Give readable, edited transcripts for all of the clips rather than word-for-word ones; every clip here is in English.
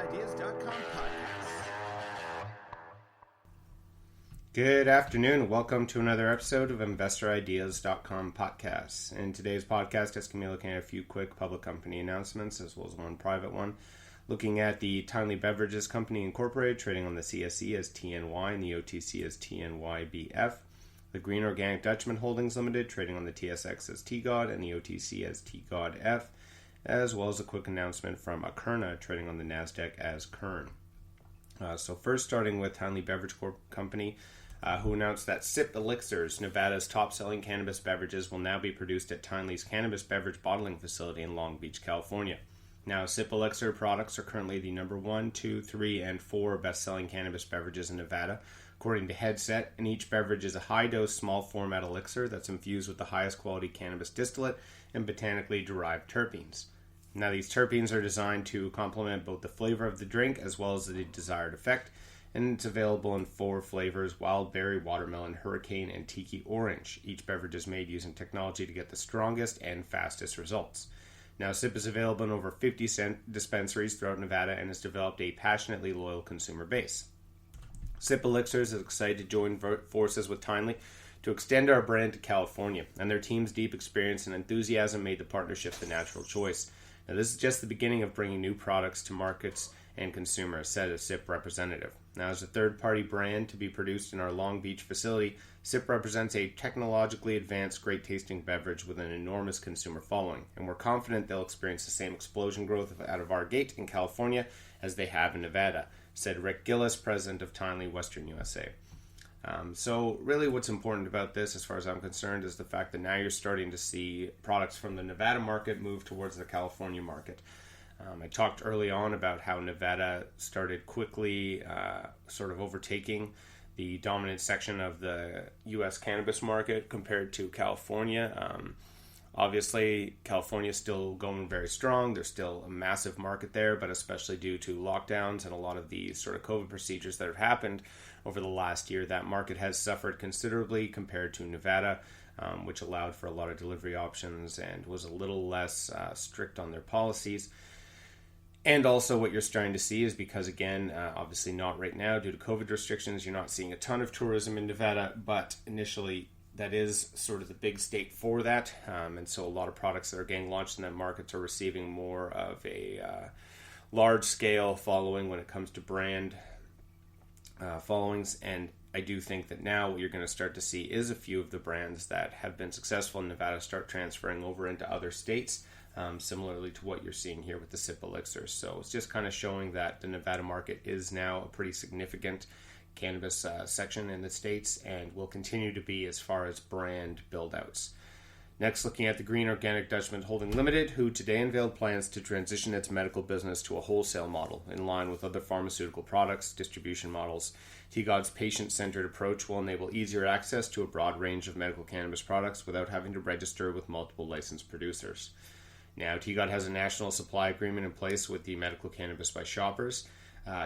InvestorIdeas.com podcast. Good afternoon. Welcome to another episode of InvestorIdeas.com podcasts. In today's podcast, it's going to be looking at a few quick public company announcements as well as one private one. Looking at the Timely Beverages Company Incorporated, trading on the CSE as TNY and the OTC as TNYBF. The Green Organic Dutchman Holdings Limited, trading on the TSX as TGOD and the OTC as TGODF, as well as a quick announcement from KERN, trading on the Nasdaq as KERN. So first, starting with Timely Beverage Company, who announced that SIP Elixirs, Nevada's top-selling cannabis beverages, will now be produced at Timely's Cannabis Beverage Bottling Facility in Long Beach, California. Now, SIP Elixir products are currently the number 1, 2, 3, and 4 best-selling cannabis beverages in Nevada, according to Headset, and each beverage is a high-dose, small-format elixir that's infused with the highest quality cannabis distillate and botanically derived terpenes. Now, these terpenes are designed to complement both the flavor of the drink as well as the desired effect, and it's available in 4 flavors: wild berry, watermelon, hurricane, and tiki orange. Each beverage is made using technology to get the strongest and fastest results. Now, SIP is available in over 50 dispensaries throughout Nevada and has developed a passionately loyal consumer base. SIP Elixirs is excited to join forces with Timely to extend our brand to California, and their team's deep experience and enthusiasm made the partnership the natural choice. Now, this is just the beginning of bringing new products to markets and consumers, said a SIP representative. Now, as a third-party brand to be produced in our Long Beach facility, SIP represents a technologically advanced, great-tasting beverage with an enormous consumer following, and we're confident they'll experience the same explosion growth out of our gate in California as they have in Nevada, said Rick Gillis, president of Timely Western USA. So really what's important about this, as far as I'm concerned, is the fact that now you're starting to see products from the Nevada market move towards the California market. I talked early on about how Nevada started quickly sort of overtaking the dominant section of the U.S. cannabis market compared to California. Obviously, California is still going very strong. There's still a massive market there, but especially due to lockdowns and a lot of the sort of COVID procedures that have happened over the last year, that market has suffered considerably compared to Nevada, which allowed for a lot of delivery options and was a little less strict on their policies. And also what you're starting to see is because, again, obviously not right now due to COVID restrictions, you're not seeing a ton of tourism in Nevada, but initially that is sort of the big state for that. And so a lot of products that are getting launched in that market are receiving more of a large-scale following when it comes to brand followings. And I do think that now what you're going to start to see is a few of the brands that have been successful in Nevada start transferring over into other states. Similarly to what you're seeing here with the SIP Elixirs. So it's just kind of showing that the Nevada market is now a pretty significant cannabis section in the states and will continue to be as far as brand build-outs. Next, looking at the Green Organic Dutchman Holding Limited, who today unveiled plans to transition its medical business to a wholesale model in line with other pharmaceutical products distribution models. TGOD's patient-centered approach will enable easier access to a broad range of medical cannabis products without having to register with multiple licensed producers. Now, TGOD has a national supply agreement in place with the Medical Cannabis by Shoppers,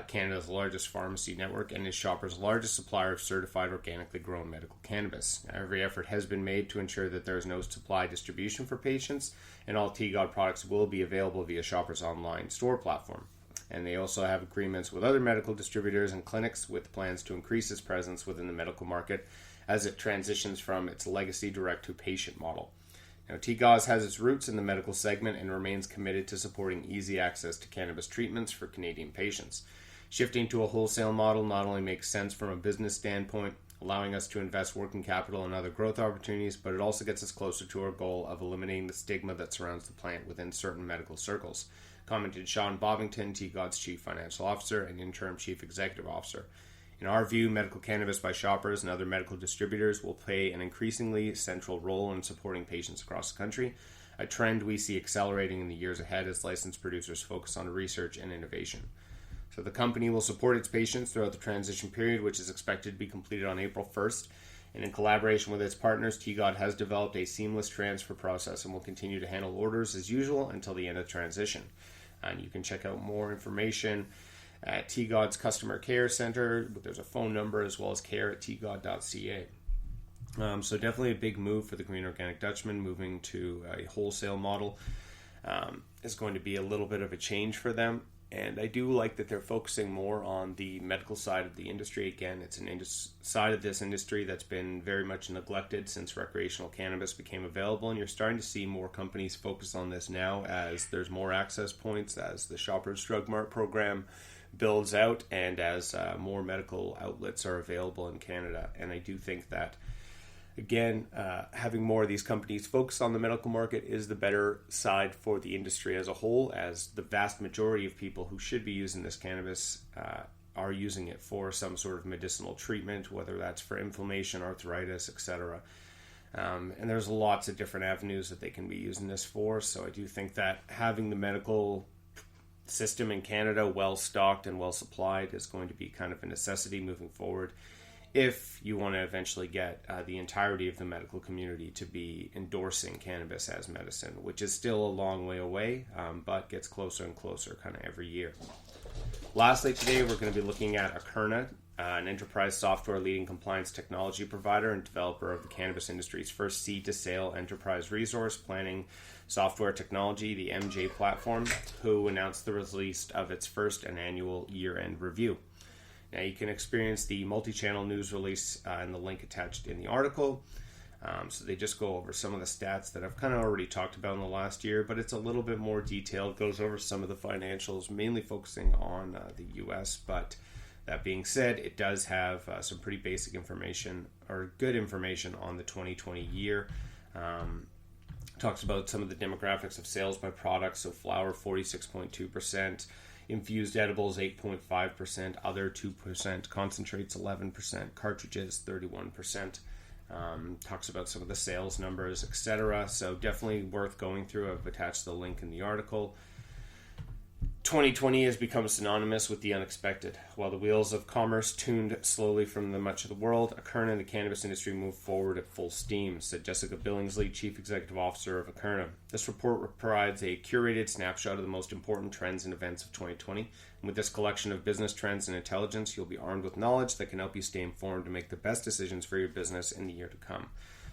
Canada's largest pharmacy network, and is Shoppers' largest supplier of certified organically grown medical cannabis. Now, every effort has been made to ensure that there is no supply distribution for patients, and all TGOD products will be available via Shoppers' online store platform. And they also have agreements with other medical distributors and clinics with plans to increase its presence within the medical market as it transitions from its legacy direct-to-patient model. Now, TGOD has its roots in the medical segment and remains committed to supporting easy access to cannabis treatments for Canadian patients. Shifting to a wholesale model not only makes sense from a business standpoint, allowing us to invest working capital and other growth opportunities, but it also gets us closer to our goal of eliminating the stigma that surrounds the plant within certain medical circles, commented Sean Bobbington, TGOD's Chief Financial Officer and Interim Chief Executive Officer. In our view, Medical Cannabis by Shoppers and other medical distributors will play an increasingly central role in supporting patients across the country, a trend we see accelerating in the years ahead as licensed producers focus on research and innovation. So the company will support its patients throughout the transition period, which is expected to be completed on April 1st. And in collaboration with its partners, TGOD has developed a seamless transfer process and will continue to handle orders as usual until the end of transition. And you can check out more information at TGOD's Customer Care Center. There's a phone number as well as care@tgod.ca. So definitely a big move for the Green Organic Dutchman. Moving to a wholesale model is going to be a little bit of a change for them. And I do like that they're focusing more on the medical side of the industry. Again, it's an side of this industry that's been very much neglected since recreational cannabis became available. And you're starting to see more companies focus on this now as there's more access points, as the Shoppers Drug Mart program builds out, and as more medical outlets are available in Canada. And I do think that, again, having more of these companies focus on the medical market is the better side for the industry as a whole, as the vast majority of people who should be using this cannabis are using it for some sort of medicinal treatment, whether that's for inflammation, arthritis, etc. And there's lots of different avenues that they can be using this for. So I do think that having the medical system in Canada well stocked and well supplied is going to be kind of a necessity moving forward, if you want to eventually get the entirety of the medical community to be endorsing cannabis as medicine, which is still a long way away, but gets closer and closer kind of every year. Lastly, today we're going to be looking at KERN, an enterprise software leading compliance technology provider and developer of the cannabis industry's first seed-to-sale enterprise resource planning software technology, the MJ platform, who announced the release of its first and annual year-end review. Now, you can experience the multi-channel news release in the link attached in the article. So they just go over some of the stats that I've kind of already talked about in the last year, but it's a little bit more detailed, goes over some of the financials, mainly focusing on the U.S., but that being said, it does have some pretty basic information, or good information, on the 2020 year. Talks about some of the demographics of sales by products, so flower 46.2%, infused edibles 8.5%, other 2%, concentrates 11%, cartridges 31%. Talks about some of the sales numbers, etc. So definitely worth going through. I've attached the link in the article. 2020 has become synonymous with the unexpected. While the wheels of commerce tuned slowly from much of the world, KERN and the cannabis industry moved forward at full steam, said Jessica Billingsley, Chief Executive Officer of KERN. This report provides a curated snapshot of the most important trends and events of 2020. And with this collection of business trends and intelligence, you'll be armed with knowledge that can help you stay informed to make the best decisions for your business in the year to come.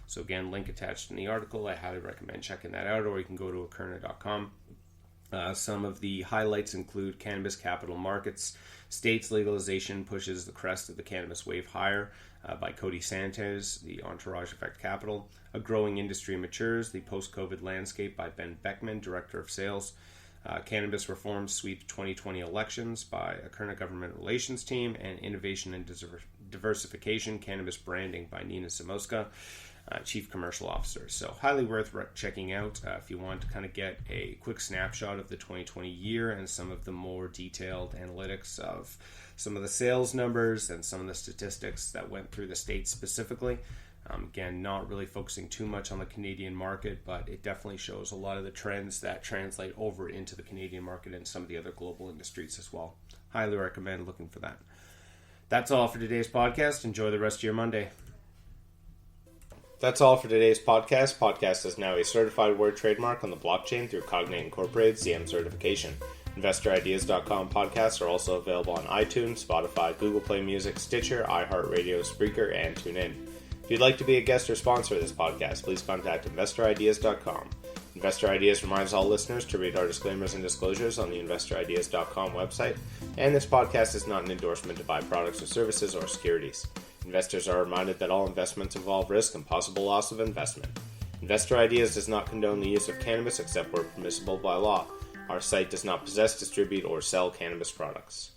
So again, link attached in the article. I highly recommend checking that out, or you can go to akerna.com. Some of the highlights include cannabis capital markets, states legalization pushes the crest of the cannabis wave higher by Cody Santos, the Entourage Effect Capital, a growing industry matures, the post-COVID landscape by Ben Beckman, Director of Sales, cannabis reforms sweep 2020 elections by a KERN government relations team, and innovation and diversification, cannabis branding by Nina Samoska, Chief Commercial Officer. So highly worth checking out if you want to kind of get a quick snapshot of the 2020 year and some of the more detailed analytics of some of the sales numbers and some of the statistics that went through the states specifically. Again, not really focusing too much on the Canadian market, but it definitely shows a lot of the trends that translate over into the Canadian market and some of the other global industries as well. Highly recommend looking for that. That's all for today's podcast. Enjoy the rest of your Monday. That's all for today's podcast. Podcast is now a certified word trademark on the blockchain through Cognate Incorporated's CM certification. InvestorIdeas.com podcasts are also available on iTunes, Spotify, Google Play Music, Stitcher, iHeartRadio, Spreaker, and TuneIn. If you'd like to be a guest or sponsor of this podcast, please contact InvestorIdeas.com. Investor Ideas reminds all listeners to read our disclaimers and disclosures on the InvestorIdeas.com website, and this podcast is not an endorsement to buy products or services or securities. Investors are reminded that all investments involve risk and possible loss of investment. Investor Ideas does not condone the use of cannabis except where permissible by law. Our site does not possess, distribute, or sell cannabis products.